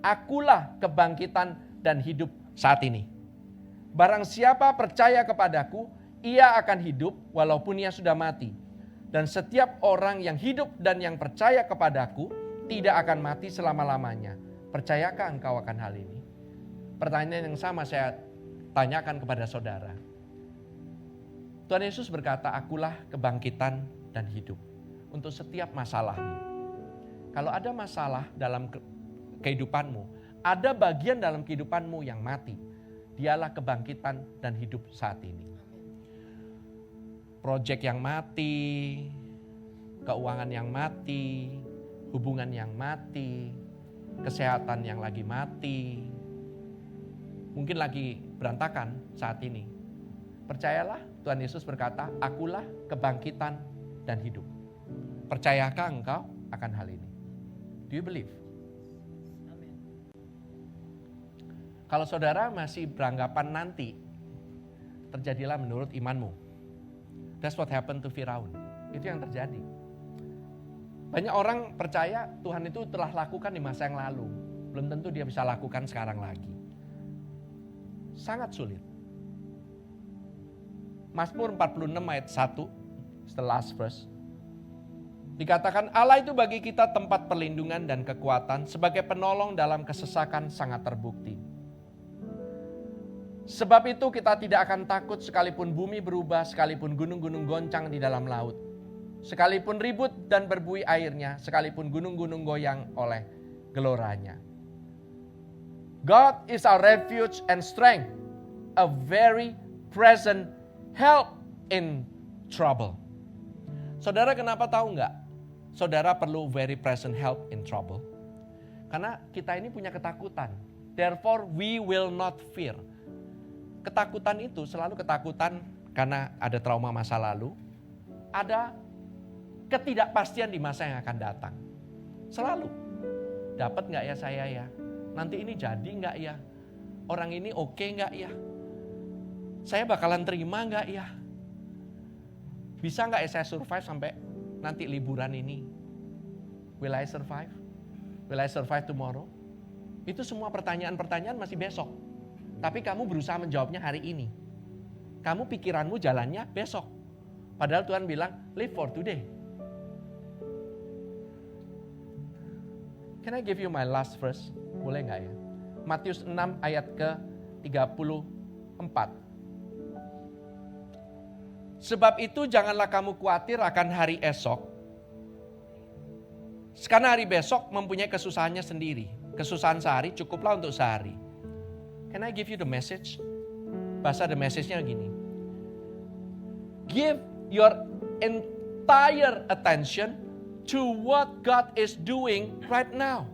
Akulah kebangkitan dan hidup saat ini. Barang siapa percaya kepadaku, ia akan hidup walaupun ia sudah mati. Dan setiap orang yang hidup dan yang percaya kepadaku tidak akan mati selama-lamanya. Percayakah engkau akan hal ini? Pertanyaan yang sama saya tanyakan kepada saudara. Tuhan Yesus berkata, akulah kebangkitan dan hidup untuk setiap masalahmu. Kalau ada masalah dalam kehidupanmu, ada bagian dalam kehidupanmu yang mati, dialah kebangkitan dan hidup saat ini. Proyek yang mati, keuangan yang mati, hubungan yang mati, kesehatan yang lagi mati, mungkin lagi berantakan saat ini. Percayalah, Tuhan Yesus berkata, akulah kebangkitan dan hidup. Percayakah engkau akan hal ini? Do you believe? Amin. Kalau saudara masih beranggapan nanti, terjadilah menurut imanmu. That's what happened to Firaun. Itu yang terjadi. Banyak orang percaya Tuhan itu telah lakukan di masa yang lalu. Belum tentu dia bisa lakukan sekarang lagi. Sangat sulit. Mazmur 46 ayat 1, the last verse. Dikatakan Allah itu bagi kita tempat perlindungan dan kekuatan, sebagai penolong dalam kesesakan sangat terbukti. Sebab itu kita tidak akan takut sekalipun bumi berubah, sekalipun gunung-gunung goncang di dalam laut. Sekalipun ribut dan berbuih airnya, sekalipun gunung-gunung goyang oleh geloranya. God is our refuge and strength, a very present help in trouble. Saudara kenapa tahu nggak? Saudara perlu very present help in trouble. Karena kita ini punya ketakutan. Therefore we will not fear. Ketakutan itu selalu ketakutan karena ada trauma masa lalu. Ada ketidakpastian di masa yang akan datang. Selalu. Dapat nggak ya saya ya? Nanti ini jadi nggak ya? Orang ini oke nggak ya? Saya bakalan terima nggak ya? Bisa nggak ya saya survive sampai nanti liburan ini? Will I survive? Will I survive tomorrow? Itu semua pertanyaan-pertanyaan masih besok. Tapi kamu berusaha menjawabnya hari ini. Kamu pikiranmu jalannya besok. Padahal Tuhan bilang, live for today. Can I give you my last verse? Boleh nggak ya? Matius 6 ayat ke-34. Sebab itu janganlah kamu khawatir akan hari esok. Karena hari besok mempunyai kesusahannya sendiri. Kesusahan sehari cukuplah untuk sehari. Can I give you the message? Bahasa the message-nya gini. Give your entire attention to what God is doing right now.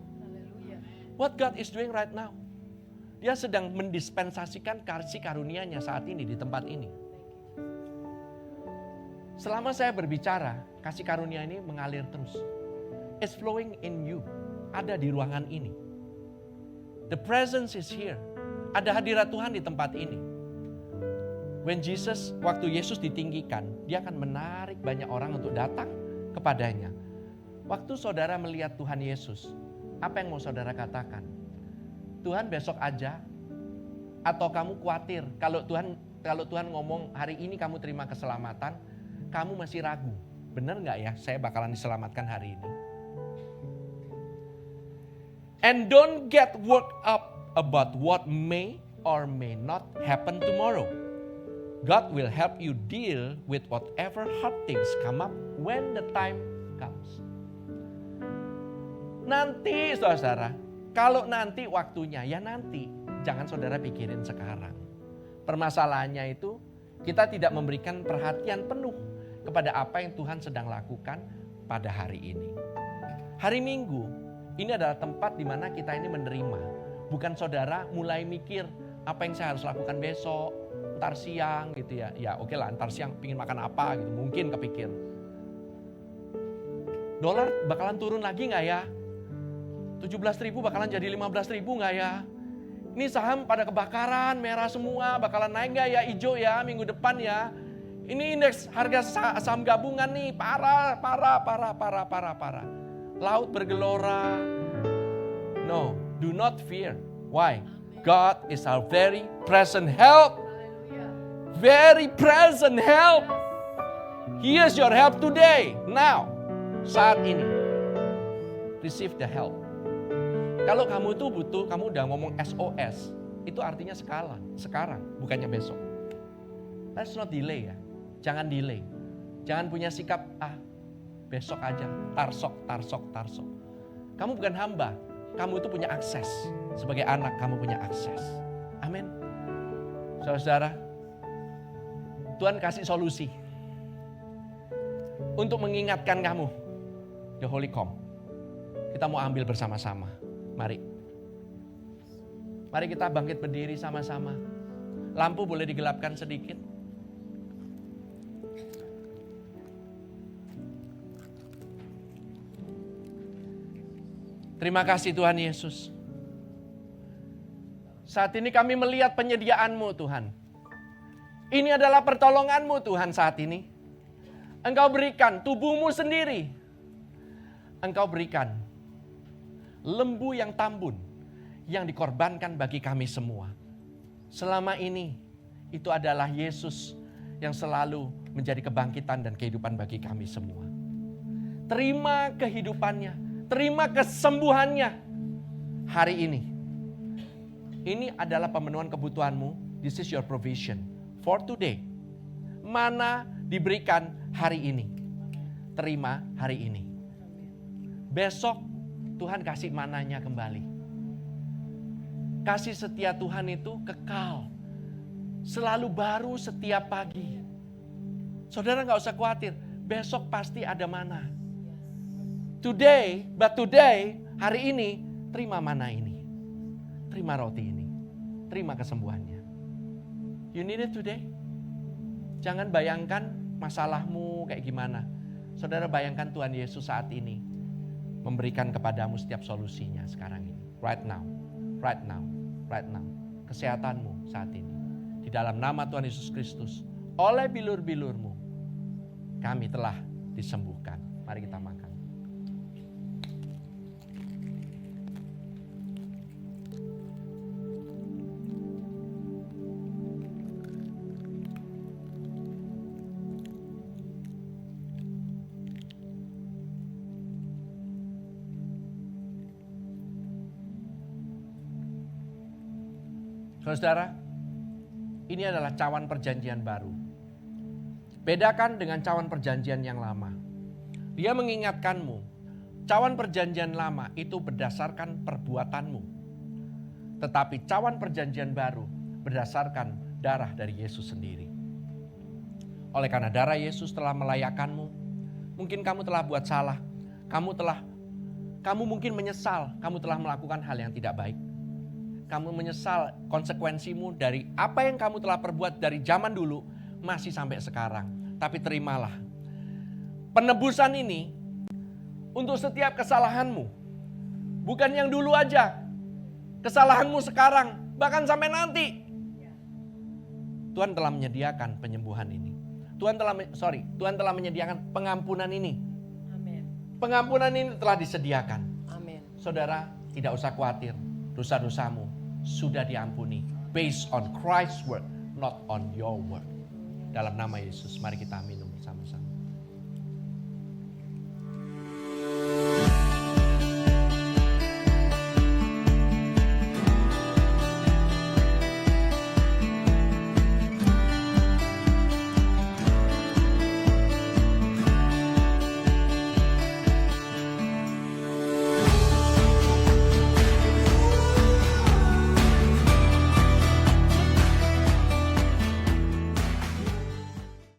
What God is doing right now. Dia sedang mendispensasikan kasih karunia-Nya saat ini di tempat ini. Selama saya berbicara, kasih karunia ini mengalir terus. It's flowing in you. Ada di ruangan ini. The presence is here. Ada hadirat Tuhan di tempat ini. Waktu Yesus ditinggikan, dia akan menarik banyak orang untuk datang kepadanya. Waktu saudara melihat Tuhan Yesus, apa yang mau saudara katakan? Tuhan besok aja? Atau kamu khawatir kalau Tuhan ngomong hari ini kamu terima keselamatan, kamu masih ragu. Benar gak ya saya bakalan diselamatkan hari ini? And don't get worked up about what may or may not happen tomorrow. God will help you deal with whatever hard things come up when the time comes. Nanti saudara, kalau nanti waktunya, ya nanti. Jangan saudara pikirin sekarang. Permasalahannya itu kita tidak memberikan perhatian penuh kepada apa yang Tuhan sedang lakukan pada hari ini. Hari Minggu, ini adalah tempat di mana kita ini menerima. Bukan saudara mulai mikir apa yang saya harus lakukan besok, ntar siang gitu ya. Ya oke lah, ntar siang pingin makan apa gitu. Mungkin kepikir. Dolar bakalan turun lagi gak ya? 17.000 bakalan jadi 15.000 gak ya? Ini saham pada kebakaran, merah semua, bakalan naik gak ya, hijau ya minggu depan ya? Ini indeks harga saham gabungan nih, parah. Laut bergelora. No, do not fear. Why? God is our very present help. Very present help. He is your help today. Now, saat ini. Receive the help. Kalau kamu tuh butuh, kamu udah ngomong SOS. Itu artinya sekarang, bukannya besok. Let's not delay ya. Jangan delay. Jangan punya sikap, besok aja. Tarsok. Kamu bukan hamba. Kamu itu punya akses. Sebagai anak, kamu punya akses. Amin. Saudara, Tuhan kasih solusi. Untuk mengingatkan kamu. The Holy Com. Kita mau ambil bersama-sama. Mari. Mari kita bangkit berdiri sama-sama. Lampu boleh digelapkan sedikit. Terima kasih Tuhan Yesus. Saat ini kami melihat penyediaan-Mu Tuhan. Ini adalah pertolongan-Mu Tuhan saat ini. Engkau berikan tubuh-Mu sendiri. Engkau berikan lembu yang tambun yang dikorbankan bagi kami semua. Selama ini itu adalah Yesus yang selalu menjadi kebangkitan dan kehidupan bagi kami semua. Terima kehidupannya. Terima kesembuhannya hari ini. Ini adalah pemenuhan kebutuhanmu. This is your provision for today. Mana diberikan hari ini. Terima hari ini. Besok Tuhan kasih mananya kembali. Kasih setia Tuhan itu kekal. Selalu baru setiap pagi. Saudara gak usah khawatir. Besok pasti ada mana. Today, hari ini, terima mana ini. Terima roti ini. Terima kesembuhannya. You need it today? Jangan bayangkan masalahmu kayak gimana. Saudara bayangkan Tuhan Yesus saat ini. Memberikan kepadamu setiap solusinya sekarang ini. Right now. Kesehatanmu saat ini. Di dalam nama Tuhan Yesus Kristus. Oleh bilur-bilurmu. Kami telah disembuhkan. Mari kita makan. Saudara, ini adalah cawan perjanjian baru. Bedakan dengan cawan perjanjian yang lama. Dia mengingatkanmu, cawan perjanjian lama itu berdasarkan perbuatanmu. Tetapi cawan perjanjian baru berdasarkan darah dari Yesus sendiri. Oleh karena darah Yesus telah melayakkanmu, mungkin kamu telah buat salah, kamu mungkin menyesal, kamu telah melakukan hal yang tidak baik. Kamu menyesal konsekuensimu dari apa yang kamu telah perbuat dari zaman dulu masih sampai sekarang. Tapi terimalah Penebusan ini untuk setiap kesalahanmu. Bukan yang dulu aja. Kesalahanmu sekarang, bahkan sampai nanti. Tuhan telah menyediakan penyembuhan ini. Tuhan telah menyediakan pengampunan ini. Amin. Pengampunan ini telah disediakan. Amin. Saudara, tidak usah khawatir. Dosa-dosamu sudah diampuni. Based on Christ's work, not on your work. Dalam nama Yesus, mari kita minum bersama-sama.